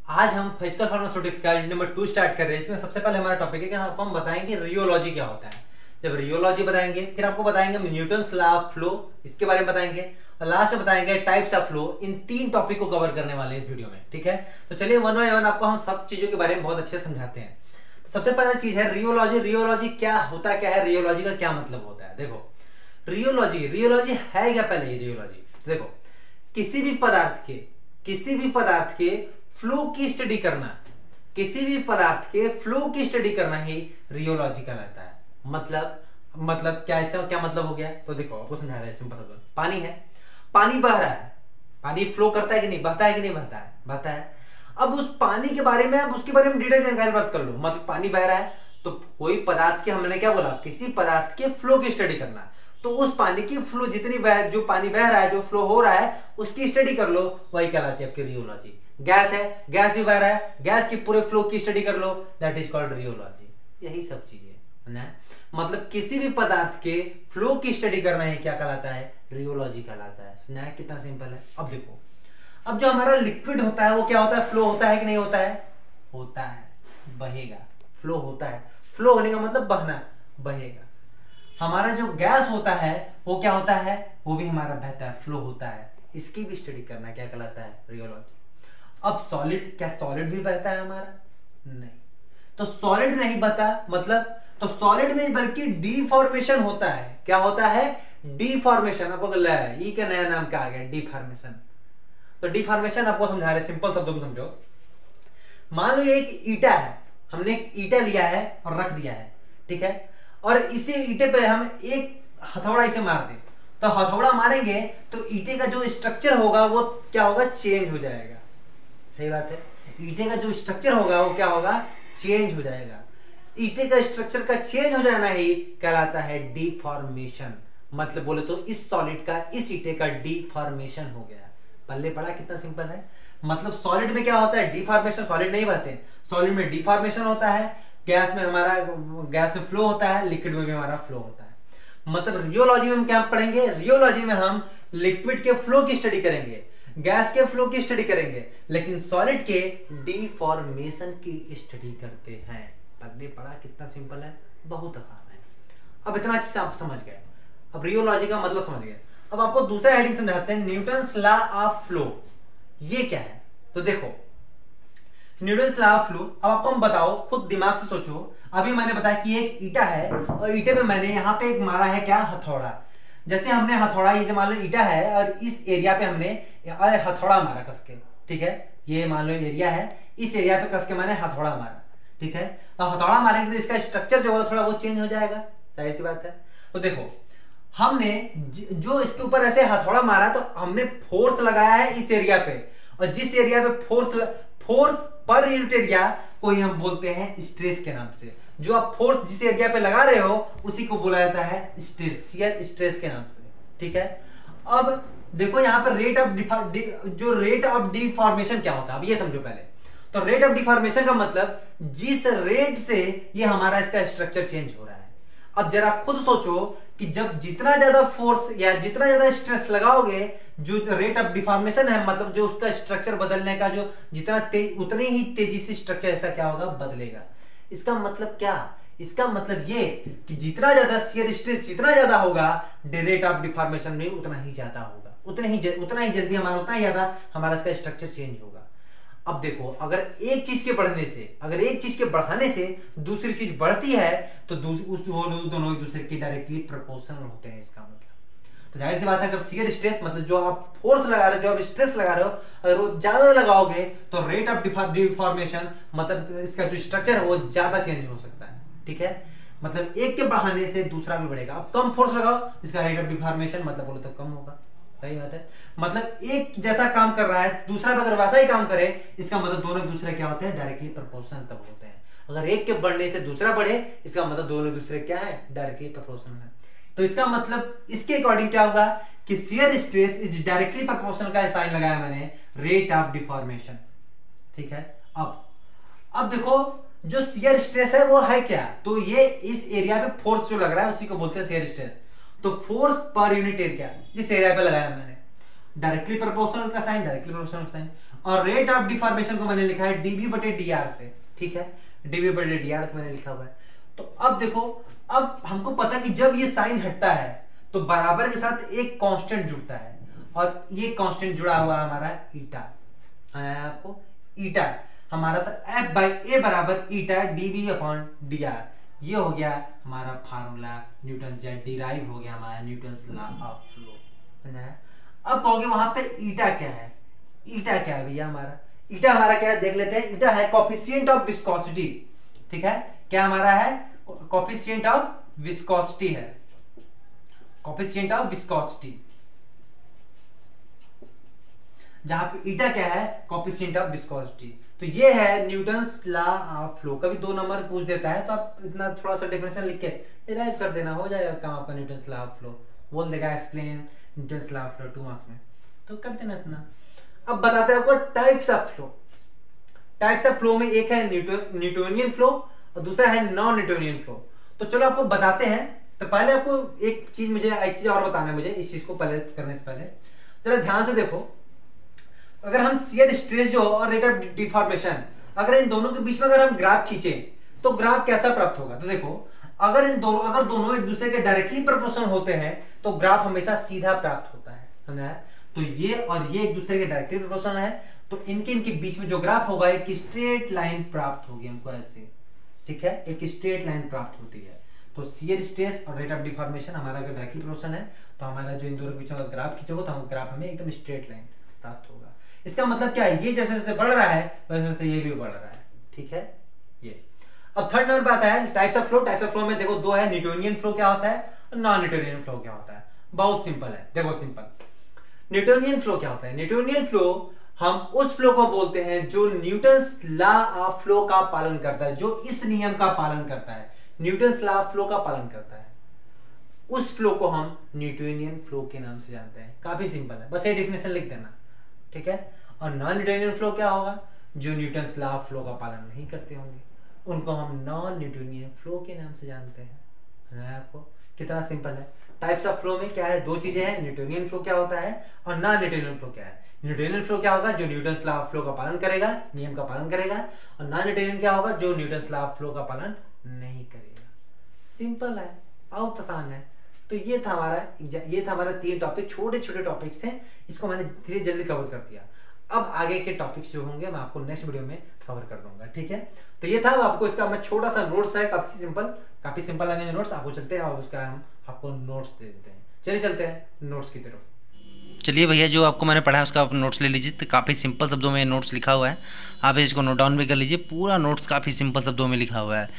आज हम physical pharmaceutics का यूनिट नंबर 2 स्टार्ट कर रहे हैं। इसमें सबसे पहले हमारा टॉपिक है कि हम बताएंगे रियोलॉजी क्या होता है। जब रियोलॉजी बताएंगे फिर आपको बताएंगे न्यूटन्स लॉ ऑफ फ्लो, इसके बारे में बताएंगे और लास्ट में बताएंगे types of flow. In 3 topic को कवर करने वाले हैं इस वीडियो में, ठीक है। तो चलिए वन बाय वन आपको हम सब चीजों के बारे में बहुत अच्छे समझाते हैं। तो सबसे पहला चीज है रियोलॉजी। रियोलॉजी क्या होता है, क्या है रियोलॉजी का क्या मतलब होता है। देखो रियोलॉजी है क्या, पहले ये रियोलॉजी देखो, किसी भी पदार्थ के फ्लो की स्टडी करना, किसी भी पदार्थ के फ्लो की स्टडी करना ही रियोलॉजी कहलाता है। मतलब क्या, इसका क्या मतलब हो गया। तो देखो आपको समझा रहा है सिंपल सा। पानी है, पानी बह रहा है, पानी फ्लो करता है कि नहीं, बहता है कि नहीं, बहता है। अब उस पानी के बारे में, अब उसके बारे में डिटेल जानकारी प्राप्त कर लो। मतलब पानी बह रहा है तो कोई पदार्थ के, हमने क्या बोला, किसी पदार्थ के फ्लो की स्टडी करना। तो उस पानी की फ्लो, जो पानी बह रहा है, जो फ्लो हो रहा है, उसकी स्टडी कर लो, वही कहलाती है आपकी रियोलॉजी। गैस है, गैस भी बह रहा है, गैस की पूरे फ्लो की स्टडी कर लो, दैट इज कॉल्ड रियोलॉजी। यही सब चीजें ना, मतलब किसी भी पदार्थ के फ्लो की स्टडी करना है क्या कहलाता है, रियोलॉजी कहलाता है। ना कितना सिंपल है। अब देखो, अब जो हमारा लिक्विड होता है वो क्या होता है, फ्लो होता है कि नहीं होता है, होता है, बहेगा, फ्लो होता है। फ्लो होने का मतलब बहना, बहेगा। हमारा जो गैस होता है वो क्या होता है, वो भी हमारा बहता है, फ्लो होता है। इसकी भी स्टडी करना क्या कहलाता है, रियोलॉजी। अब सॉलिड, क्या सॉलिड भी बहता है हमारा, नहीं। तो सॉलिड नहीं बहता, मतलब तो सॉलिड में बल्कि डीफॉर्मेशन होता है। क्या होता है, डीफॉर्मेशन। आपको ई का नया नाम क्या आ गया, डीफॉर्मेशन। तो डीफॉर्मेशन आपको समझा रहे, सिंपल शब्दों में समझो। मान लो एक ईटा है, हमने एक ईटा लिया है और रख दिया है, ठीक है। और इसी ईटे पे हम एक हथौड़ा इसे मार दें, तो हथौड़ा मारेंगे तो ईटे का जो स्ट्रक्चर होगा वो क्या होगा, चेंज हो जाएगा। सही बात है। ईटे का जो स्ट्रक्चर होगा वो क्या होगा, चेंज हो जाएगा। ईटे का स्ट्रक्चर का चेंज हो जाना ही कहलाता है डीफॉर्मेशन। मतलब बोले तो इस सॉलिड का, इस ईटे का डीफॉर्मेशन हो गया। पल्ले पड़ा, कितना सिंपल है। मतलब सॉलिड में क्या होता है, डीफॉर्मेशन। सॉलिड नहीं बातें, सॉलिड में डीफॉर्मेशन होता है। गैस में फ्लो होता है, लिक्विड में भी हमारा फ्लो होता है। मतलब रियोलॉजी में हम क्या पढ़ेंगे, रियोलॉजी में हम लिक्विड के फ्लो की स्टडी करेंगे, गैस के फ्लो की स्टडी करेंगे, लेकिन सॉलिड के डीफॉर्मेशन की स्टडी करते हैं। पढ़ने पड़ा, कितना सिंपल है, बहुत आसान है। अब इतना अच्छे से आप समझ गए, अब रियोलॉजी का मतलब समझ गए। अब आपको दूसरा हेडिंग समझाते हैं, न्यूटन्स लॉ ऑफ फ्लो। ये क्या है, तो देखो न्यूटन्स लॉ ऑफ फ्लो। अब आपको हम बताओ, खुद दिमाग से सोचो। अभी मैंने बताया कि एक ईटा है और ईटे पे मैंने यहाँ पे एक मारा है क्या, हथौड़ा। जैसे हमने हथौड़ा, ये मान लो ईटा है और इस एरिया पे हमने हथौड़ा मारा कस के, ठीक है। ये मान लो एरिया है, इस एरिया पे कस के मैंने हथौड़ा मारा, ठीक है। और हथौड़ा मारेंगे तो इसका स्ट्रक्चर जो है थोड़ा वो चेंज हो जाएगा, जाहिर सी बात है। तो देखो हमने जो इसके ऊपर ऐसे हथौड़ा मारा तो हमने फोर्स लगाया है इस एरिया पे, और जिस एरिया पे फोर्स पर यूनिट एरिया को ही हम बोलते हैं स्ट्रेस के नाम से। जो आप फोर्स जिस एरिया पे लगा रहे हो उसी को बोला जाता है स्ट्रेस, शियर स्ट्रेस के नाम से, ठीक है। अब देखो यहाँ पर रेट ऑफ डिफॉर्मेशन क्या होता है, अब ये समझो पहले। तो रेट ऑफ डिफॉर्मेशन का मतलब जिस रेट से ये हमारा इसका स्ट्रक्चर चेंज हो रहा है। अब जरा खुद सोचो कि जब जितना ज्यादा फोर्स या जितना ज्यादा स्ट्रेस लगाओगे, जो रेट ऑफ डिफॉर्मेशन है, मतलब जो उसका स्ट्रक्चर बदलने का जो जितना तेज, उतनी ही तेजी से स्ट्रक्चर ऐसा क्या होगा, बदलेगा। इसका मतलब क्या, इसका मतलब ये कि जितना ज्यादा शियर स्ट्रेस जितना ज्यादा होगा, रेट ऑफ डिफॉर्मेशन भी उतना ही ज्यादा होगा, उतना ही जल्दी हमारा, उतना ही ज्यादा हमारा इसका स्ट्रक्चर चेंज होगा। अब देखो, अगर एक चीज के बढ़ाने से दूसरी चीज बढ़ती है तो वो दोनों एक दूसरे की डायरेक्टली प्रोपोर्शनल होते हैं। इसका मतलब तो जाहिर सी बात है, अगर शियर स्ट्रेस मतलब जो आप फोर्स लगा रहे हो, जो आप स्ट्रेस लगा रहे हो, अगर वो ज्यादा लगाओगे तो रेट ऑफ डिफॉर्मेशन मतलब इसका जो स्ट्रक्चर है वो ज्यादा चेंज हो सकता है, ठीक है। मतलब एक के बढ़ाने से दूसरा भी बढ़ेगा। अब कम फोर्स लगाओ, इसका रेट ऑफ डिफॉर्मेशन मतलब बोलो तो कम होगा। सही बात है। मतलब एक जैसा काम कर रहा है, दूसरा भी अगर वैसा ही काम करे, इसका मतलब दोनों एक दूसरे क्या होते हैं, डायरेक्टली प्रोपोर्शनल तब होते हैं। अगर एक के बढ़ने से दूसरा बढ़े, इसका मतलब दोनों एक दूसरे क्या है, डायरेक्टली प्रोपोर्शनल है। तो इसका मतलब इसके अकॉर्डिंग क्या होगा कि shear stress is directly proportional का साइन लगाया मैंने, रेट ऑफ डिफॉर्मेशन, ठीक है। अब देखो जो शियर स्ट्रेस है वो है क्या, तो ये इस एरिया पे फोर्स जो लग रहा है उसी को बोलते हैं शियर स्ट्रेस। तो फोर्स पर यूनिट एरिया जिस एरिया पे लगाया मैंने, डायरेक्टली प्रोपोर्शनल का साइन, डायरेक्टली प्रोपोर्शनल साइन। और रेट ऑफ डिफॉर्मेशन को मैंने लिखा है डीबी बटे डीआर से, ठीक है, डीबी बटे डीआर को मैंने लिखा हुआ है। तो अब देखो, अब हमको पता कि जब ये साइन हटता है तो बराबर के साथ एक कांस्टेंट जुड़ता है, और ये कांस्टेंट जुड़ा हुआ हमारा ईटा, आपको ईटा हमारा, तो एफ बाई ए बराबर ईटा डीबी अपॉन डी आर। ये हो गया हमारा फार्मूला न्यूटन या डिराइव हो गया हमारा न्यूटन लॉ ऑफ फ्लो। अब हो गया वहां पे ईटा क्या है, ईटा क्या है भैया हमारा, ईटा हमारा क्या है देख लेते हैं। ईटा है कोफिशिएंट ऑफ विस्कोसिटी, ठीक है, क्या हमारा है, कोफिशिएंट ऑफ विस्कोसिटी है, कोफिशिएंट ऑफ विस्कोसिटी, जहां पे ईटा क्या है, कोफिशिएंट ऑफ विस्कोसिटी। तो ये है न्यूटन्स लॉ ऑफ फ्लो। कभी 2 नंबर पूछ देता है तो आप इतना थोड़ा सा डेफिनेशन लिख के डिराइव कर देना, हो जाएगा काम आपका। न्यूटन्स लॉ ऑफ फ्लो बोल देगा explain Newton's law of flow 2 marks में, तो कर देना इतना। अब बताते हैं आपको types of flow. Types of flow में एक है न्यूटोनियन फ्लो और दूसरा है नॉन न्यूटोनियन फ्लो। तो चलो आपको बताते हैं। तो पहले आपको एक चीज, मुझे एक चीज और बताना है मुझे, इस चीज को पहले करने से पहले जरा ध्यान से देखो। अगर हम शियर स्ट्रेस जो और रेट ऑफ डिफॉर्मेशन, अगर इन दोनों के बीच में अगर हम ग्राफ खींचे तो ग्राफ कैसा प्राप्त होगा। तो देखो, अगर दोनों एक दूसरे के डायरेक्टली प्रोपोर्शनल होते हैं तो ग्राफ हमेशा सीधा प्राप्त होता है। तो ये और ये एक दूसरे के डायरेक्टली प्रोपोर्शनल है, तो इनके बीच में जो ग्राफ होगा एक स्ट्रेट लाइन प्राप्त होगी हमको ऐसे, ठीक है, एक स्ट्रेट लाइन प्राप्त होती है। तो शियर स्ट्रेस और रेट ऑफ डिफॉर्मेशन हमारा अगर डायरेक्टली प्रोपोर्शनल है तो हमारा जो इन दोनों के बीच में ग्राफ खींचोगे तो हम ग्राफ हमें एकदम स्ट्रेट लाइन प्राप्त होगा। इसका मतलब क्या है, ये जैसे जैसे बढ़ रहा है वैसे वैसे ये भी बढ़ रहा है, ठीक है। ये अब थर्ड नंबर पे आता है types of flow. Types of flow में देखो 2 है, न्यूटोनियन फ्लो क्या होता है और नॉन न्यूटोनियन फ्लो क्या होता है। बहुत सिंपल है, देखो सिंपल। न्यूटोनियन फ्लो क्या होता है, न्यूटोनियन फ्लो हम उस फ्लो को बोलते हैं जो न्यूटन्स लॉ ऑफ फ्लो का पालन करता है, जो इस नियम का पालन करता है, न्यूटन्स लॉ ऑफ फ्लो का पालन करता है, उस फ्लो को हम न्यूटोनियन फ्लो के नाम से जानते हैं। काफी सिंपल है, बस ये डेफिनेशन लिख देना, ठीक है। और नॉन न्यूटोनियन फ्लो क्या होगा, जो न्यूटन्स लॉ ऑफ फ्लो का पालन नहीं करते होंगे, उनको हम नॉन न्यूटोनियन फ्लो के नाम से जानते हैं। आपको कितना सिंपल है। टाइप्स ऑफ फ्लो में क्या है, 2 चीजें हैं, न्यूटोनियन फ्लो क्या होता है और नॉन न्यूटोनियन फ्लो क्या है। न्यूटोनियन फ्लो क्या होगा, जो न्यूटन्स लॉ ऑफ फ्लो का पालन करेगा, नियम का पालन करेगा, और नॉन न्यूटोनियन क्या होगा, जो न्यूटन्स लॉ ऑफ फ्लो का पालन नहीं करेगा। सिंपल है, बहुत आसान है। तो ये था हमारा 3 टॉपिक, छोटे छोटे टॉपिक्स थे, इसको मैंने धीरे जल्दी कवर कर दिया। अब आगे के टॉपिक्स जो होंगे मैं आपको नेक्स्ट वीडियो में कवर कर दूंगा, ठीक है। तो ये था आपको इसका मैं छोटा सा नोट्स है, काफी सिंपल लगेंगे नोट्स। आपको चलते हैं और उसका हम आपको नोट्स दे देते हैं। चलिए चलते हैं नोट्स की तरफ। चलिए भैया, जो आपको मैंने पढ़ा है उसका आप नोट्स ले लीजिए। तो काफ़ी सिंपल शब्दों में नोट्स लिखा हुआ है, आप इसको नोट डाउन भी कर लीजिए। पूरा नोट्स काफ़ी सिंपल शब्दों में लिखा हुआ है,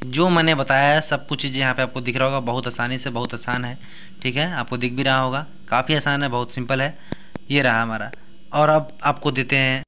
जो मैंने बताया है सब कुछ चीज़ें यहाँ पे आपको दिख रहा होगा। बहुत आसानी से, बहुत आसान है, ठीक है, आपको दिख भी रहा होगा। काफ़ी आसान है, बहुत सिंपल है। ये रहा हमारा। और अब आपको देते हैं